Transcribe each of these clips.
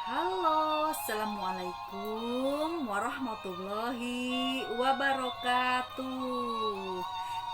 Halo, assalamualaikum warahmatullahi wabarakatuh.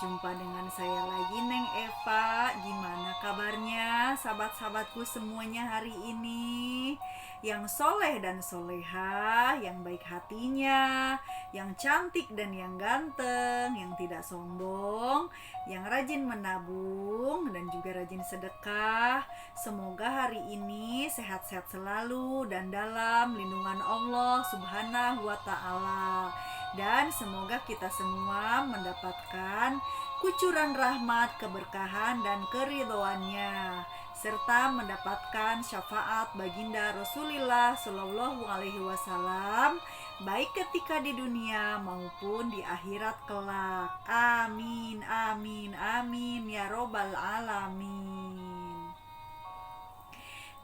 Jumpa dengan saya lagi, Neng Eva. Gimana kabarnya, sahabat-sahabatku semuanya hari ini? Yang soleh dan soleha, yang baik hatinya, yang cantik dan yang ganteng, yang tidak sombong, yang rajin menabung dan juga rajin sedekah. Semoga hari ini sehat-sehat selalu dan dalam lindungan Allah Subhanahu wa taala. Dan semoga kita semua mendapatkan kucuran rahmat, keberkahan dan keridhoannya, serta mendapatkan syafaat baginda Rasulullah Shallallahu Alaihi Wasallam, baik ketika di dunia maupun di akhirat kelak. Amin, amin, amin ya robbal alamin.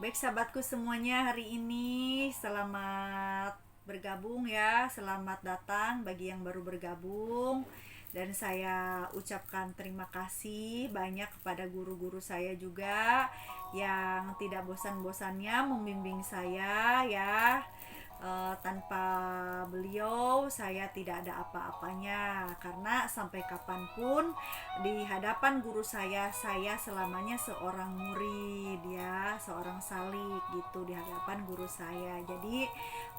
Baik sahabatku semuanya, hari ini selamat bergabung ya, selamat datang bagi yang baru bergabung. Dan saya ucapkan terima kasih banyak kepada guru-guru saya juga yang tidak bosan-bosannya membimbing saya ya. Tanpa beliau saya tidak ada apa-apanya, karena sampai kapanpun di hadapan guru saya selamanya seorang murid ya, seorang salik gitu di hadapan guru saya. Jadi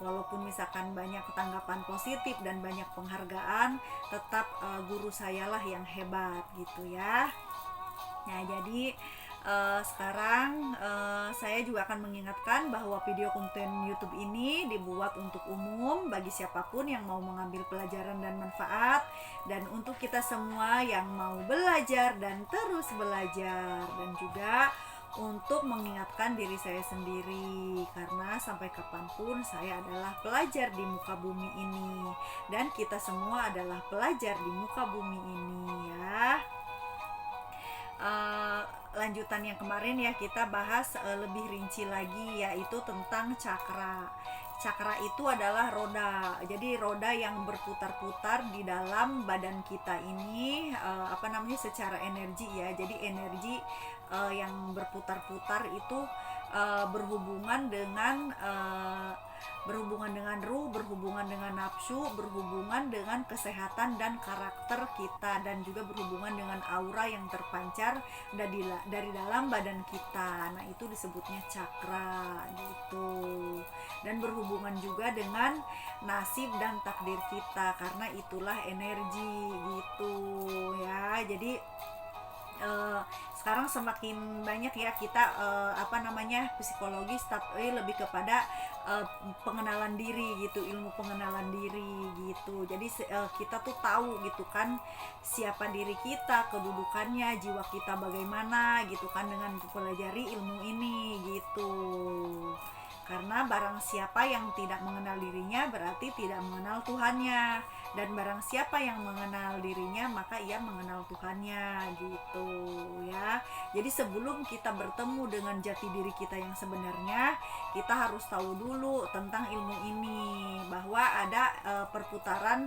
walaupun misalkan banyak tanggapan positif dan banyak penghargaan, tetap guru saya lah yang hebat gitu ya. Nah, jadi sekarang saya juga akan mengingatkan bahwa video konten YouTube ini dibuat untuk umum bagi siapapun yang mau mengambil pelajaran dan manfaat, dan untuk kita semua yang mau belajar dan terus belajar, dan juga untuk mengingatkan diri saya sendiri, karena sampai kapanpun saya adalah pelajar di muka bumi ini, dan kita semua adalah pelajar di muka bumi ini ya. Lanjutan yang kemarin ya, kita bahas lebih rinci lagi, yaitu tentang cakra. Cakra itu adalah roda, jadi roda yang berputar-putar di dalam badan kita ini, secara energi ya. Jadi energi yang berputar-putar itu berhubungan dengan ruh, berhubungan dengan nafsu, berhubungan dengan kesehatan dan karakter kita, dan juga berhubungan dengan aura yang terpancar dari dalam badan kita. Nah, itu disebutnya cakra gitu. Dan berhubungan juga dengan nasib dan takdir kita, karena itulah energi gitu ya. Jadi sekarang semakin banyak ya kita psikologis, tapi lebih kepada pengenalan diri gitu, ilmu pengenalan diri gitu. Jadi kita tuh tahu gitu kan siapa diri kita, kedudukannya, jiwa kita bagaimana gitu kan, dengan mempelajari ilmu ini gitu. Karena barang siapa yang tidak mengenal dirinya berarti tidak mengenal Tuhannya, dan barang siapa yang mengenal dirinya maka ia mengenal Tuhannya gitu ya. Jadi sebelum kita bertemu dengan jati diri kita yang sebenarnya, kita harus tahu dulu tentang ilmu ini, bahwa ada perputaran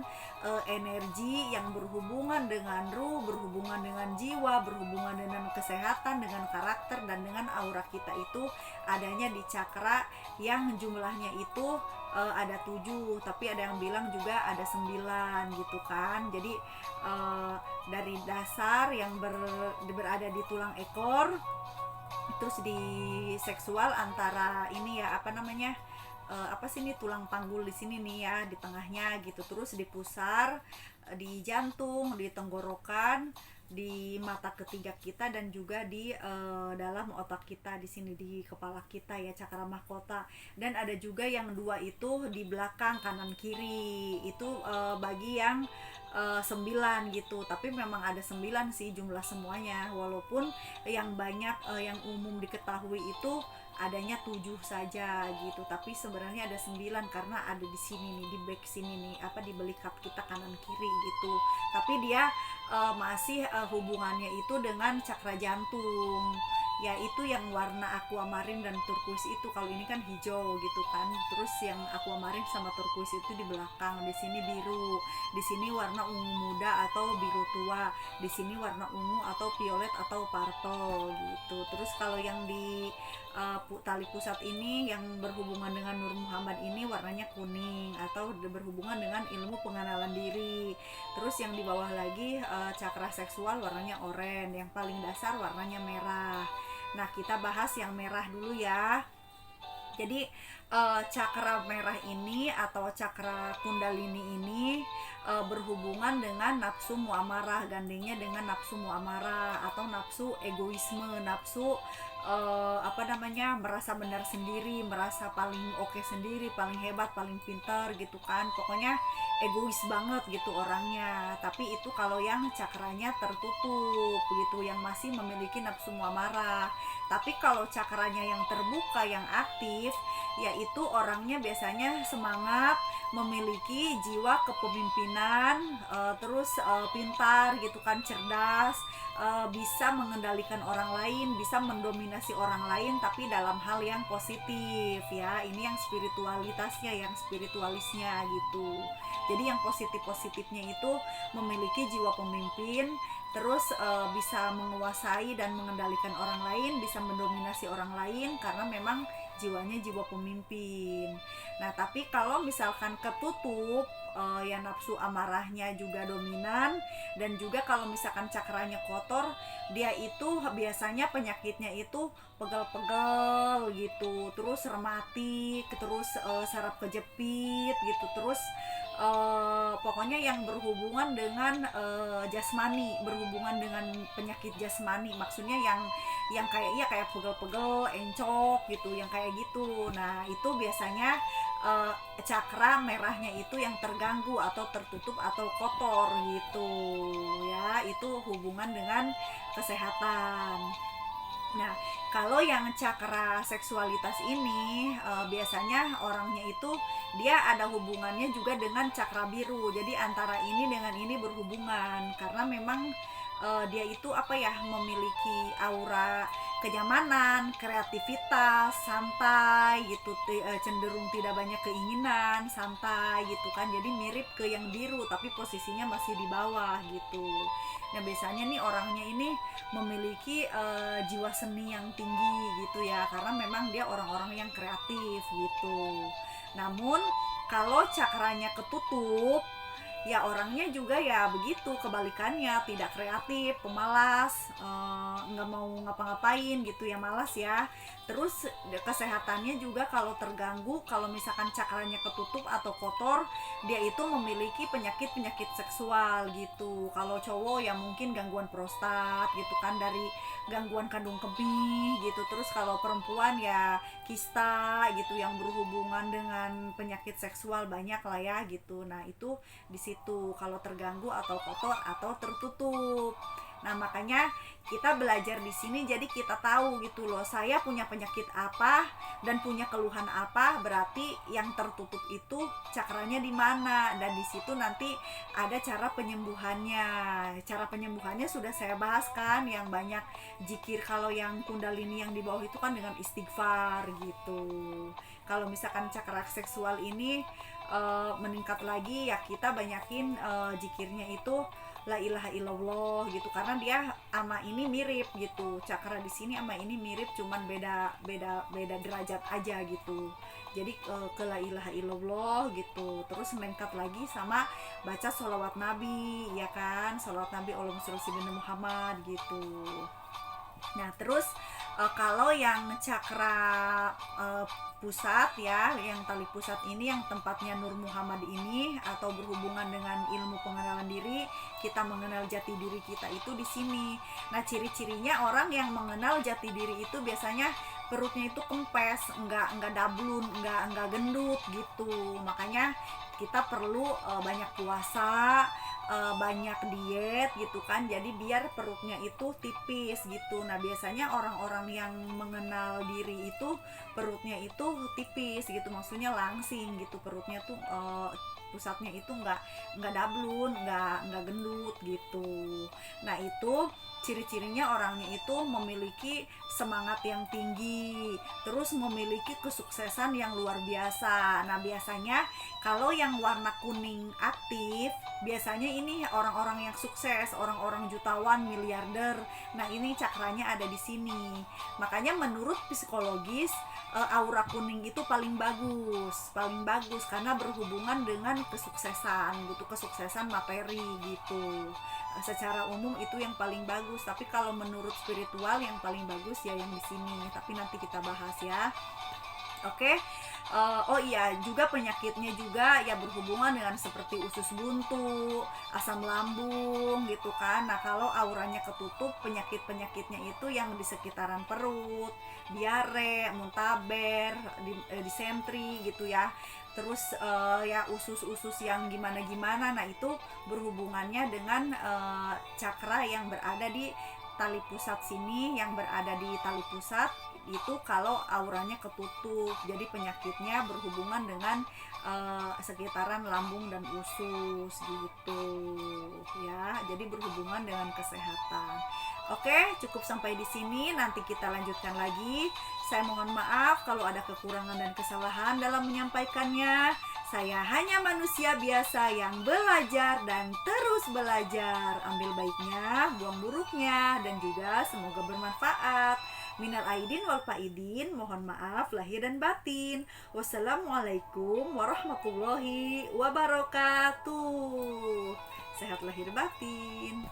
energi yang berhubungan dengan ruh, berhubungan dengan jiwa, berhubungan dengan kesehatan, dengan karakter, dan dengan aura kita itu adanya di cakra, yang jumlahnya itu ada 7, tapi ada yang bilang juga ada 9 gitu kan. Jadi dari dasar yang berada di tulang ekor, terus di seksual antara ini ya, ini tulang panggul di sini nih ya, di tengahnya gitu, terus di pusar, di jantung, di tenggorokan, di mata ketiga kita, dan juga di dalam otak kita di sini, di kepala kita ya, cakra mahkota. Dan ada juga yang 2 itu di belakang kanan kiri, itu bagi yang 9 gitu. Tapi memang ada 9 sih jumlah semuanya, walaupun yang banyak yang umum diketahui itu adanya 7 saja gitu, tapi sebenarnya ada 9 karena ada di sini nih, di back sini nih, di belikat kita kanan kiri gitu. Tapi dia masih hubungannya itu dengan cakra jantung ya itu yang warna aquamarine dan turquoise itu. Kalau ini kan hijau gitu kan, terus yang aquamarine sama turquoise itu di belakang. Di sini biru, di sini warna ungu muda atau biru tua, di sini warna ungu atau violet atau purple gitu. Terus kalau yang di tali pusat ini yang berhubungan dengan Nur Muhammad ini warnanya kuning atau berhubungan dengan ilmu pengenalan diri. Terus yang di bawah lagi cakra seksual warnanya oranye, yang paling dasar warnanya merah. Nah, kita bahas yang merah dulu ya. Jadi cakra merah ini atau cakra kundalini ini berhubungan dengan nafsu muamarah, gandengnya dengan nafsu muamarah atau nafsu egoisme, nafsu merasa benar sendiri, merasa paling oke sendiri, paling hebat, paling pintar gitu kan. Pokoknya egois banget gitu orangnya. Tapi itu kalau yang cakranya tertutup gitu, yang masih memiliki nafsu muamarah. Tapi kalau cakranya yang terbuka, yang aktif, yaitu orangnya biasanya semangat, memiliki jiwa kepemimpinan, terus pintar gitu kan, cerdas, bisa mengendalikan orang lain, bisa mendominasi orang lain, tapi dalam hal yang positif ya. Ini yang spiritualitasnya, yang spiritualisnya gitu. Jadi yang positifnya itu memiliki jiwa pemimpin, terus bisa menguasai dan mengendalikan orang lain, bisa mendominasi orang lain karena memang jiwanya jiwa pemimpin. Nah, tapi kalau misalkan ketutup, ya nafsu amarahnya juga dominan, dan juga kalau misalkan cakranya kotor, dia itu biasanya penyakitnya itu pegel-pegel gitu, terus rematik, terus saraf kejepit gitu, terus pokoknya yang berhubungan dengan jasmani, berhubungan dengan penyakit jasmani, maksudnya yang kayak pegel-pegel, encok gitu, yang kayak gitu. Nah, itu biasanya cakra merahnya itu yang terganggu atau tertutup atau kotor gitu ya. Itu hubungan dengan kesehatan. Nah, kalau yang cakra seksualitas ini biasanya orangnya itu dia ada hubungannya juga dengan cakra biru. Jadi antara ini dengan ini berhubungan karena memang dia itu memiliki aura kenyamanan, kreativitas, santai gitu, cenderung tidak banyak keinginan, santai gitu kan. Jadi mirip ke yang biru tapi posisinya masih di bawah gitu. Nah, biasanya nih orangnya ini memiliki jiwa seni yang tinggi gitu ya, karena memang dia orang-orang yang kreatif gitu. Namun kalau cakranya ketutup, ya orangnya juga ya begitu, kebalikannya, tidak kreatif, pemalas, nggak mau ngapa-ngapain gitu ya, malas ya. Terus kesehatannya juga kalau terganggu, kalau misalkan cakranya ketutup atau kotor, dia itu memiliki penyakit-penyakit seksual gitu. Kalau cowok ya mungkin gangguan prostat gitu kan, dari gangguan kandung kemih gitu. Terus kalau perempuan ya kista gitu, yang berhubungan dengan penyakit seksual banyak lah ya gitu. Nah, itu di situ kalau terganggu atau kotor atau tertutup. Nah, makanya kita belajar di sini, jadi kita tahu gitu loh, saya punya penyakit apa dan punya keluhan apa, berarti yang tertutup itu cakranya di mana, dan di situ nanti ada cara penyembuhannya. Cara penyembuhannya sudah saya bahas kan, yang banyak zikir. Kalau yang kundalini yang di bawah itu kan dengan istighfar gitu. Kalau misalkan cakra seksual ini meningkat lagi, ya kita banyakin zikirnya itu la ilaha illallah gitu, karena dia ama ini mirip gitu, cakra di sini ama ini mirip, cuman beda derajat aja gitu. Jadi ke la ilaha illallah gitu, terus meningkat lagi sama baca sholawat nabi ya kan, sholawat nabi Allahumma sholli ala Muhammad gitu. Nah, terus kalau yang cakra pusat ya, yang tali pusat ini, yang tempatnya Nur Muhammad ini, atau berhubungan dengan ilmu pengenalan diri, kita mengenal jati diri kita itu di sini. Nah, ciri-cirinya orang yang mengenal jati diri itu biasanya perutnya itu kempes, enggak dablun, enggak gendut gitu. Makanya kita perlu banyak puasa, banyak diet gitu kan, jadi biar perutnya itu tipis gitu. Nah, biasanya orang-orang yang mengenal diri itu perutnya itu tipis gitu, maksudnya langsing gitu, perutnya tuh pusatnya itu nggak dablun, nggak gendut gitu. Nah itu ciri-cirinya orangnya itu memiliki semangat yang tinggi, terus memiliki kesuksesan yang luar biasa. Nah biasanya kalau yang warna kuning aktif, biasanya ini orang-orang yang sukses, orang-orang jutawan, miliarder. Nah ini cakranya ada di sini. Makanya menurut psikologis aura kuning itu paling bagus karena berhubungan dengan kesuksesan gitu, kesuksesan materi gitu. Secara umum itu yang paling bagus, tapi kalau menurut spiritual yang paling bagus ya yang di sini, tapi nanti kita bahas ya. Oke. Oh iya, juga penyakitnya juga ya berhubungan dengan seperti usus buntu, asam lambung gitu kan. Nah kalau auranya ketutup, penyakitnya itu yang di sekitaran perut, diare, muntaber, disentri gitu ya. Terus ya usus-usus yang gimana-gimana. Nah itu berhubungannya dengan cakra yang berada di tali pusat sini, yang berada di tali pusat itu kalau auranya ketutup. Jadi penyakitnya berhubungan dengan sekitaran lambung dan usus gitu ya. Jadi berhubungan dengan kesehatan. Oke, cukup sampai di sini. Nanti kita lanjutkan lagi. Saya mohon maaf kalau ada kekurangan dan kesalahan dalam menyampaikannya. Saya hanya manusia biasa yang belajar dan terus belajar. Ambil baiknya, buang buruknya, dan juga semoga bermanfaat. Minal aidin wal faidin, mohon maaf lahir dan batin. Wassalamualaikum warahmatullahi wabarakatuh. Sehat lahir batin.